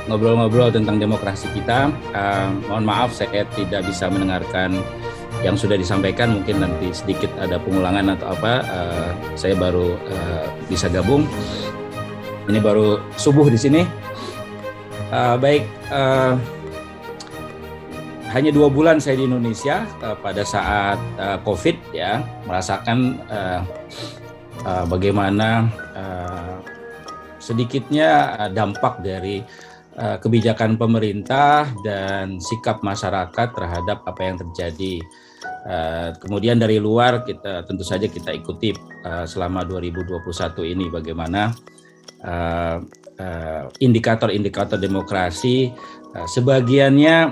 ngobrol-ngobrol tentang demokrasi kita. Mohon maaf saya tidak bisa mendengarkan yang sudah disampaikan, mungkin nanti sedikit ada pengulangan atau apa. Saya baru bisa gabung. Ini baru subuh di sini. Baik, hanya 2 bulan saya di Indonesia pada saat COVID ya, merasakan bagaimana sedikitnya dampak dari kebijakan pemerintah dan sikap masyarakat terhadap apa yang terjadi. Kemudian dari luar kita tentu saja kita ikuti selama 2021 ini bagaimana indikator-indikator demokrasi sebagiannya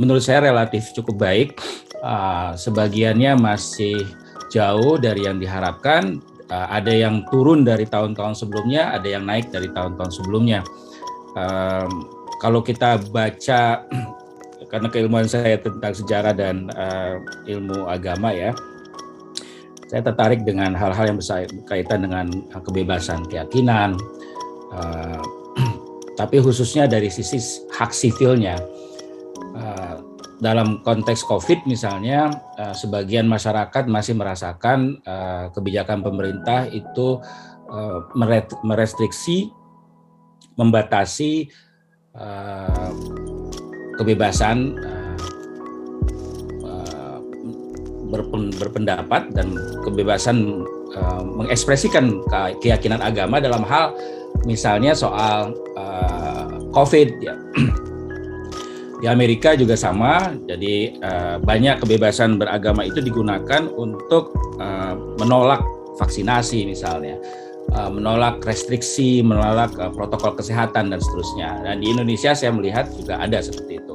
menurut saya relatif cukup baik, sebagiannya masih jauh dari yang diharapkan, ada yang turun dari tahun-tahun sebelumnya, ada yang naik dari tahun-tahun sebelumnya. Kalau kita baca, karena keilmuan saya tentang sejarah dan ilmu agama ya, saya tertarik dengan hal-hal yang berkaitan dengan kebebasan keyakinan, tapi khususnya dari sisi hak sipilnya. Dalam konteks COVID misalnya, sebagian masyarakat masih merasakan kebijakan pemerintah itu merestriksi, membatasi kebebasan berpendapat dan kebebasan mengekspresikan keyakinan agama dalam hal misalnya soal COVID ya. Di Amerika juga sama, jadi banyak kebebasan beragama itu digunakan untuk menolak vaksinasi misalnya, menolak restriksi, menolak protokol kesehatan dan seterusnya. Dan di Indonesia saya melihat juga ada seperti itu.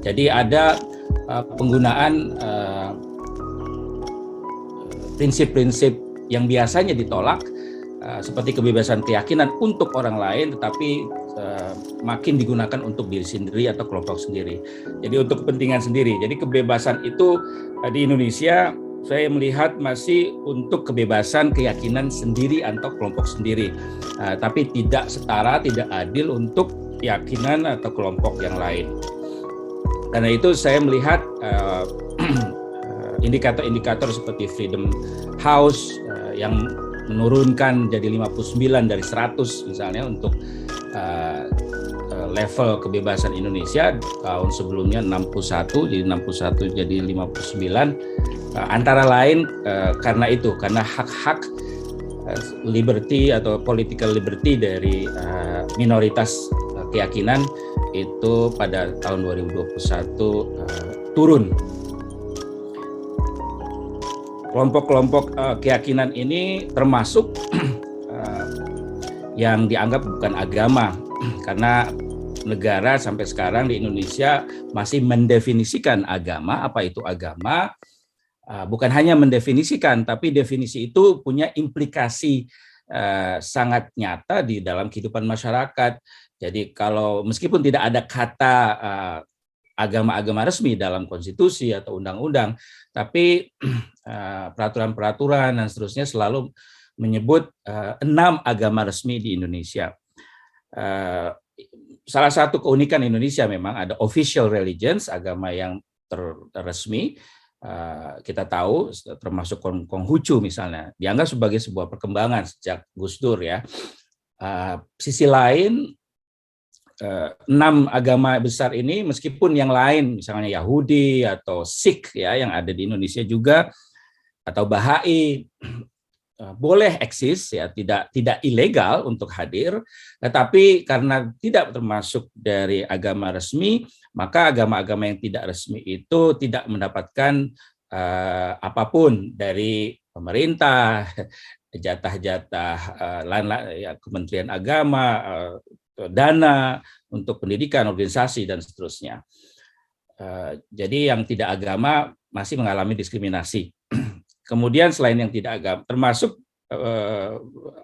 Jadi ada penggunaan prinsip-prinsip yang biasanya ditolak, seperti kebebasan keyakinan untuk orang lain, tetapi makin digunakan untuk diri sendiri atau kelompok sendiri. Jadi untuk kepentingan sendiri. Jadi kebebasan itu di Indonesia saya melihat masih untuk kebebasan keyakinan sendiri atau kelompok sendiri, tapi tidak setara, tidak adil untuk keyakinan atau kelompok yang lain. Karena itu saya melihat indikator-indikator seperti Freedom House yang menurunkan jadi 59 dari 100 misalnya untuk level kebebasan Indonesia. Tahun sebelumnya 61, jadi 61 jadi 59, antara lain karena itu, karena hak-hak liberty atau political liberty dari minoritas keyakinan itu pada tahun 2021 turun. Kelompok-kelompok keyakinan ini termasuk yang dianggap bukan agama, karena negara sampai sekarang di Indonesia masih mendefinisikan agama. Apa itu agama? Bukan hanya mendefinisikan, tapi definisi itu punya implikasi sangat nyata di dalam kehidupan masyarakat. Jadi kalau meskipun tidak ada kata agama-agama resmi dalam konstitusi atau undang-undang, tapi peraturan-peraturan dan seterusnya selalu menyebut 6 agama resmi di Indonesia. Salah satu keunikan Indonesia memang ada official religions, agama yang resmi. Kita tahu termasuk Konghucu misalnya, dianggap sebagai sebuah perkembangan sejak Gus Dur ya. Sisi lain, 6 agama besar ini meskipun yang lain misalnya Yahudi atau Sikh ya yang ada di Indonesia juga, atau Bahai boleh eksis ya, tidak ilegal untuk hadir, tetapi karena tidak termasuk dari agama resmi, maka agama-agama yang tidak resmi itu tidak mendapatkan apapun dari pemerintah, jatah-jatah Kementerian Agama, dana untuk pendidikan, organisasi dan seterusnya. Jadi yang tidak agama masih mengalami diskriminasi. Kemudian selain yang tidak agama, termasuk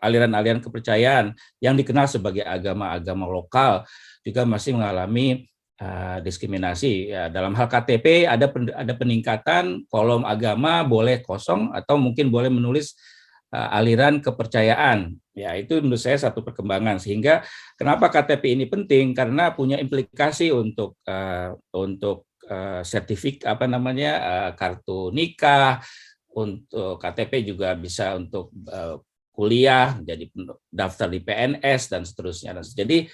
aliran-aliran kepercayaan yang dikenal sebagai agama-agama lokal juga masih mengalami diskriminasi. Ya, dalam hal KTP ada peningkatan, kolom agama boleh kosong atau mungkin boleh menulis aliran kepercayaan. Ya, itu menurut saya satu perkembangan. Sehingga kenapa KTP ini penting, karena punya implikasi untuk sertifikat kartu nikah, untuk KTP juga bisa untuk kuliah, jadi daftar di PNS dan seterusnya. Jadi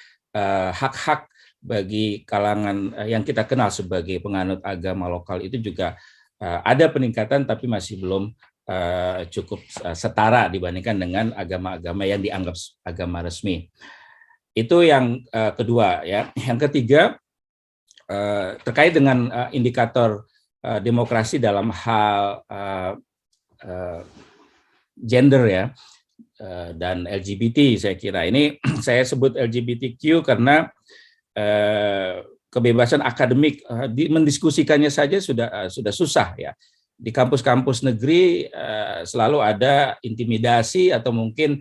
hak-hak bagi kalangan yang kita kenal sebagai penganut agama lokal itu juga ada peningkatan, tapi masih belum cukup setara dibandingkan dengan agama-agama yang dianggap agama resmi. Itu yang kedua, ya. Yang ketiga terkait dengan indikator demokrasi dalam hal gender, ya, dan LGBT. Saya kira ini saya sebut LGBTQ karena kebebasan akademik mendiskusikannya saja sudah susah, ya. Di kampus-kampus negeri selalu ada intimidasi atau mungkin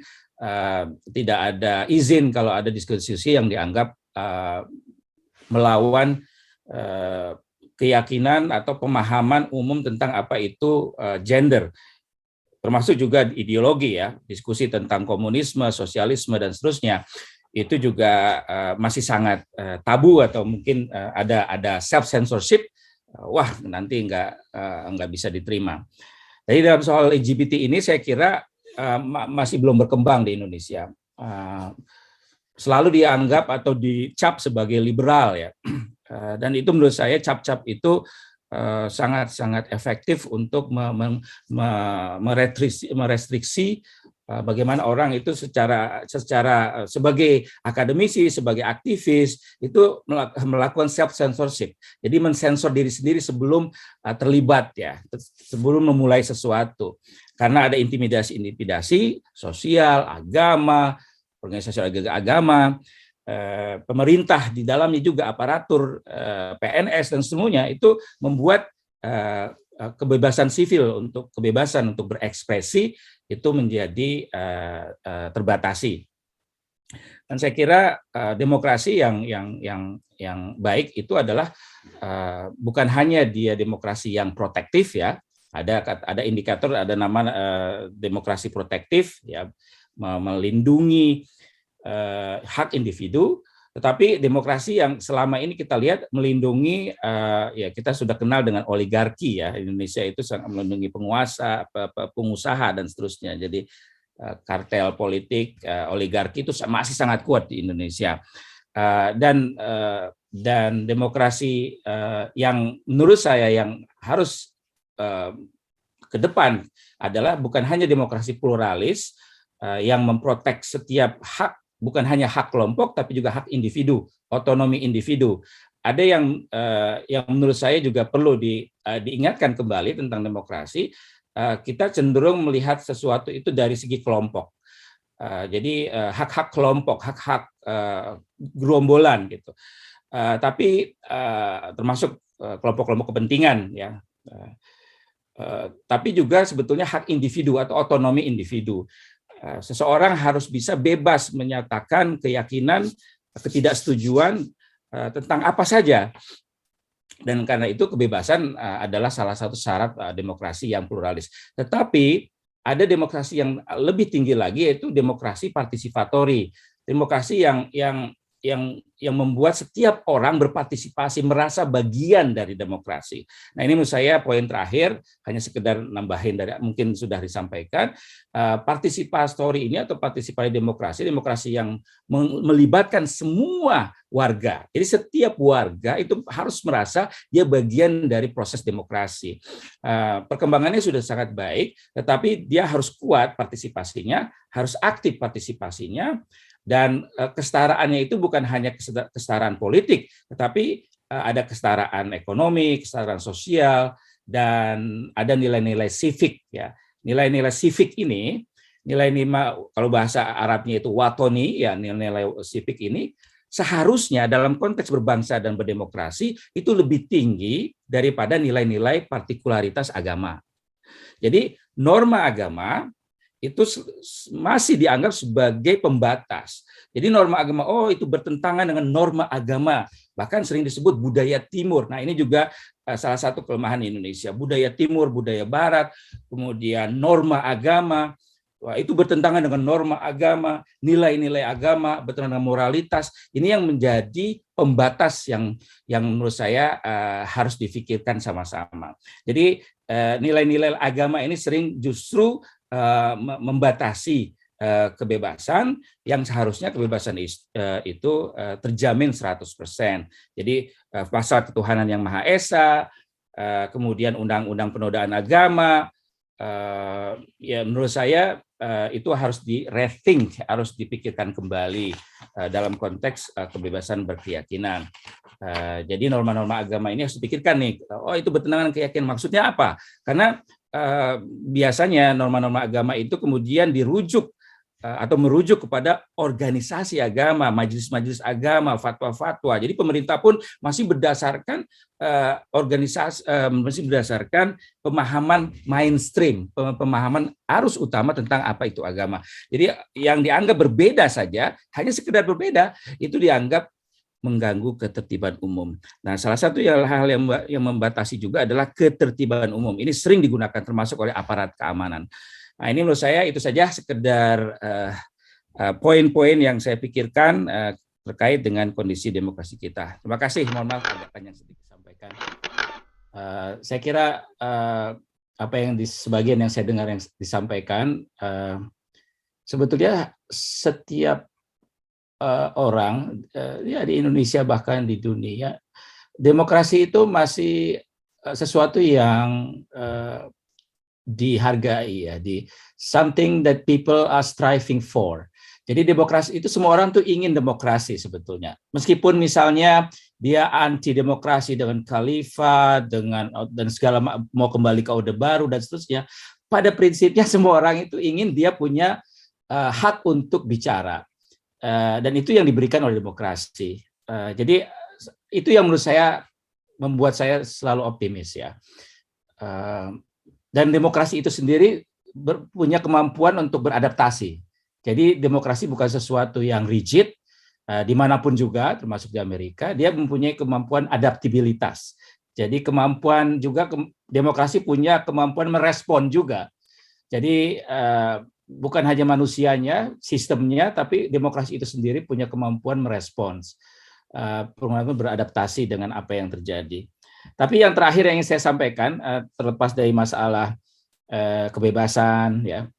tidak ada izin kalau ada diskusi yang dianggap melawan keyakinan atau pemahaman umum tentang apa itu gender, termasuk juga ideologi, ya, diskusi tentang komunisme, sosialisme dan seterusnya. Itu juga masih sangat tabu atau mungkin ada self censorship. Wah, nanti nggak bisa diterima. Jadi dalam soal LGBT ini saya kira masih belum berkembang di Indonesia. Selalu dianggap atau dicap sebagai liberal, ya. Dan itu menurut saya cap-cap itu sangat-sangat efektif untuk merestriksi bagaimana orang itu secara sebagai akademisi, sebagai aktivis itu melakukan self censorship. Jadi mensensor diri sendiri sebelum terlibat, ya, sebelum memulai sesuatu. Karena ada intimidasi sosial, agama, organisasi agama, pemerintah di dalamnya juga aparatur PNS dan semuanya itu membuat kebebasan sivil kebebasan untuk berekspresi itu menjadi terbatasi. Dan saya kira demokrasi yang baik itu adalah bukan hanya dia demokrasi yang protektif, ya. Ada indikator, ada nama demokrasi protektif, ya, melindungi hak individu. Tetapi demokrasi yang selama ini kita lihat melindungi, ya, kita sudah kenal dengan oligarki, ya. Indonesia itu sangat melindungi penguasa, pengusaha dan seterusnya. Jadi kartel politik, oligarki itu masih sangat kuat di Indonesia. Dan demokrasi yang menurut saya yang harus ke depan adalah bukan hanya demokrasi pluralis yang memprotek setiap hak, bukan hanya hak kelompok, tapi juga hak individu, otonomi individu. Ada yang menurut saya juga perlu diingatkan kembali tentang demokrasi. Kita cenderung melihat sesuatu itu dari segi kelompok. Jadi hak-hak kelompok, hak-hak gerombolan, gitu. Tapi termasuk kelompok-kelompok kepentingan, ya. Tapi juga sebetulnya hak individu atau otonomi individu. Seseorang harus bisa bebas menyatakan keyakinan, ketidaksetujuan tentang apa saja. Dan karena itu kebebasan adalah salah satu syarat demokrasi yang pluralis. Tetapi ada demokrasi yang lebih tinggi lagi, yaitu demokrasi partisipatori. Demokrasi yang membuat setiap orang berpartisipasi, merasa bagian dari demokrasi. Nah, ini menurut saya poin terakhir, hanya sekedar nambahin dari mungkin sudah disampaikan. Partisipatori ini atau partisipasi demokrasi yang melibatkan semua warga. Jadi setiap warga itu harus merasa dia bagian dari proses demokrasi. Perkembangannya sudah sangat baik, tetapi dia harus kuat partisipasinya, harus aktif partisipasinya. Dan kesetaraannya itu bukan hanya kesetaraan politik, tetapi ada kesetaraan ekonomi, kesetaraan sosial, dan ada nilai-nilai civic, ya. Nilai-nilai civic ini, nilai-nilai kalau bahasa Arabnya itu watoni, ya, nilai-nilai civic ini seharusnya dalam konteks berbangsa dan berdemokrasi itu lebih tinggi daripada nilai-nilai partikularitas agama. Jadi norma agama itu masih dianggap sebagai pembatas. Jadi norma agama, itu bertentangan dengan norma agama. Bahkan sering disebut budaya timur. Nah, ini juga salah satu kelemahan Indonesia. Budaya timur, budaya barat, kemudian norma agama. Wah, itu bertentangan dengan norma agama, nilai-nilai agama, bertentangan dengan moralitas. Ini yang menjadi pembatas yang menurut saya harus difikirkan sama-sama. Jadi nilai-nilai agama ini sering justru membatasi kebebasan yang seharusnya kebebasan itu terjamin 100%. Jadi pasal ketuhanan yang Maha Esa, kemudian undang-undang penodaan agama, ya menurut saya itu harus di-rethink, harus dipikirkan kembali dalam konteks kebebasan berkeyakinan. Jadi norma-norma agama ini harus dipikirkan nih, oh itu bertentangan keyakinan, maksudnya apa? Karena biasanya norma-norma agama itu kemudian dirujuk atau merujuk kepada organisasi agama, majelis-majelis agama, fatwa-fatwa. Jadi pemerintah pun masih berdasarkan masih berdasarkan pemahaman mainstream, pemahaman arus utama tentang apa itu agama. Jadi yang dianggap berbeda saja, hanya sekedar berbeda, itu dianggap mengganggu ketertiban umum. Nah, salah satu hal yang membatasi juga adalah ketertiban umum. Ini sering digunakan termasuk oleh aparat keamanan. Nah, ini menurut saya itu saja sekedar poin-poin yang saya pikirkan terkait dengan kondisi demokrasi kita. Terima kasih, mohon maaf ada yang sedikit sampaikan. Saya kira apa yang sebagian yang saya dengar yang disampaikan, sebetulnya setiap orang ya di Indonesia bahkan di dunia, demokrasi itu masih sesuatu yang dihargai ya, di something that people are striving for. Jadi demokrasi itu semua orang tuh ingin demokrasi sebetulnya. Meskipun misalnya dia anti demokrasi dengan khalifah, dan segala mau kembali ke Orde Baru dan seterusnya, pada prinsipnya semua orang itu ingin dia punya hak untuk bicara. Dan itu yang diberikan oleh demokrasi. Jadi itu yang menurut saya membuat saya selalu optimis ya. Dan demokrasi itu sendiri punya kemampuan untuk beradaptasi. Jadi demokrasi bukan sesuatu yang rigid, dimanapun juga, termasuk di Amerika, dia mempunyai kemampuan adaptabilitas. Jadi kemampuan juga, demokrasi punya kemampuan merespon juga. Jadi bukan hanya manusianya, sistemnya, tapi demokrasi itu sendiri punya kemampuan merespons, beradaptasi dengan apa yang terjadi. Tapi yang terakhir yang ingin saya sampaikan, terlepas dari masalah kebebasan, ya,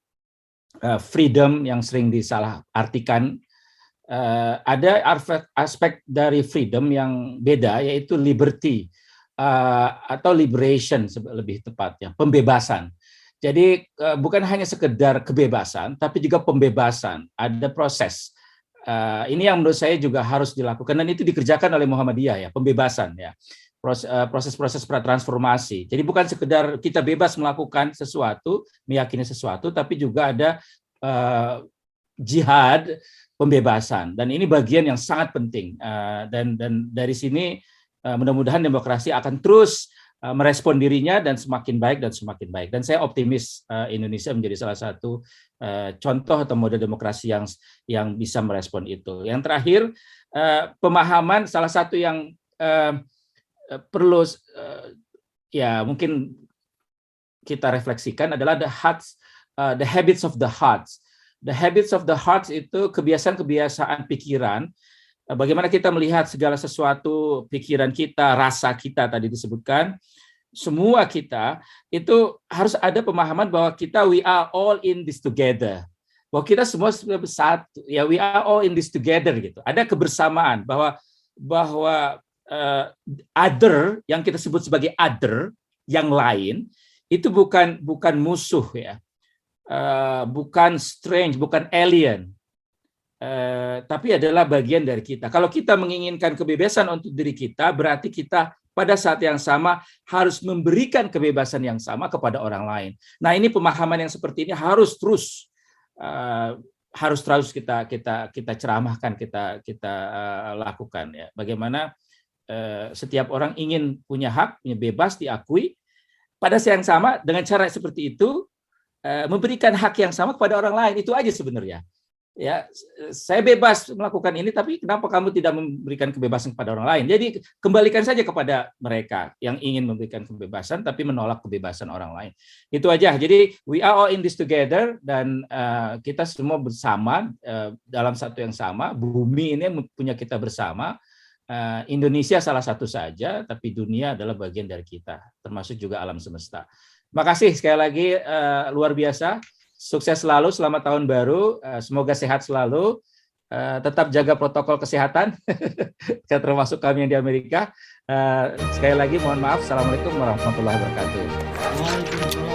freedom yang sering disalahartikan, ada aspek dari freedom yang beda, yaitu liberty atau liberation lebih tepatnya, pembebasan. Jadi bukan hanya sekedar kebebasan, tapi juga pembebasan. Ada proses. Ini yang menurut saya juga harus dilakukan, dan itu dikerjakan oleh Muhammadiyah ya, pembebasan ya. Proses-proses pratransformasi. Jadi bukan sekedar kita bebas melakukan sesuatu, meyakini sesuatu, tapi juga ada jihad pembebasan. Dan ini bagian yang sangat penting. Dan dari sini mudah-mudahan demokrasi akan terus merespon dirinya dan semakin baik dan semakin baik. Dan saya optimis Indonesia menjadi salah satu contoh atau model demokrasi yang bisa merespon itu. Yang terakhir, pemahaman salah satu yang perlu ya mungkin kita refleksikan adalah the habits of the hearts. The habits of the hearts itu kebiasaan-kebiasaan pikiran. Bagaimana kita melihat segala sesuatu, pikiran kita, rasa kita tadi disebutkan, semua kita itu harus ada pemahaman bahwa we are all in this together. Bahwa kita semua satu, ya we are all in this together gitu. Ada kebersamaan bahwa other yang kita sebut sebagai other yang lain itu bukan musuh ya, bukan strange, bukan alien, tapi adalah bagian dari kita. Kalau kita menginginkan kebebasan untuk diri kita, berarti kita pada saat yang sama harus memberikan kebebasan yang sama kepada orang lain. Nah, ini pemahaman yang seperti ini harus terus kita ceramahkan, kita lakukan ya. Bagaimana setiap orang ingin punya hak, punya bebas diakui, pada saat yang sama dengan cara seperti itu memberikan hak yang sama kepada orang lain. Itu aja sebenarnya. Ya, saya bebas melakukan ini, tapi kenapa kamu tidak memberikan kebebasan kepada orang lain? Jadi kembalikan saja kepada mereka yang ingin memberikan kebebasan, tapi menolak kebebasan orang lain. Itu aja. Jadi we are all in this together, dan kita semua bersama dalam satu yang sama. Bumi ini punya kita bersama. Indonesia salah satu saja, tapi dunia adalah bagian dari kita, termasuk juga alam semesta. Terima kasih sekali lagi, luar biasa. Sukses selalu, selamat tahun baru, semoga sehat selalu, tetap jaga protokol kesehatan, termasuk kami yang di Amerika. Sekali lagi mohon maaf, Assalamualaikum warahmatullahi wabarakatuh.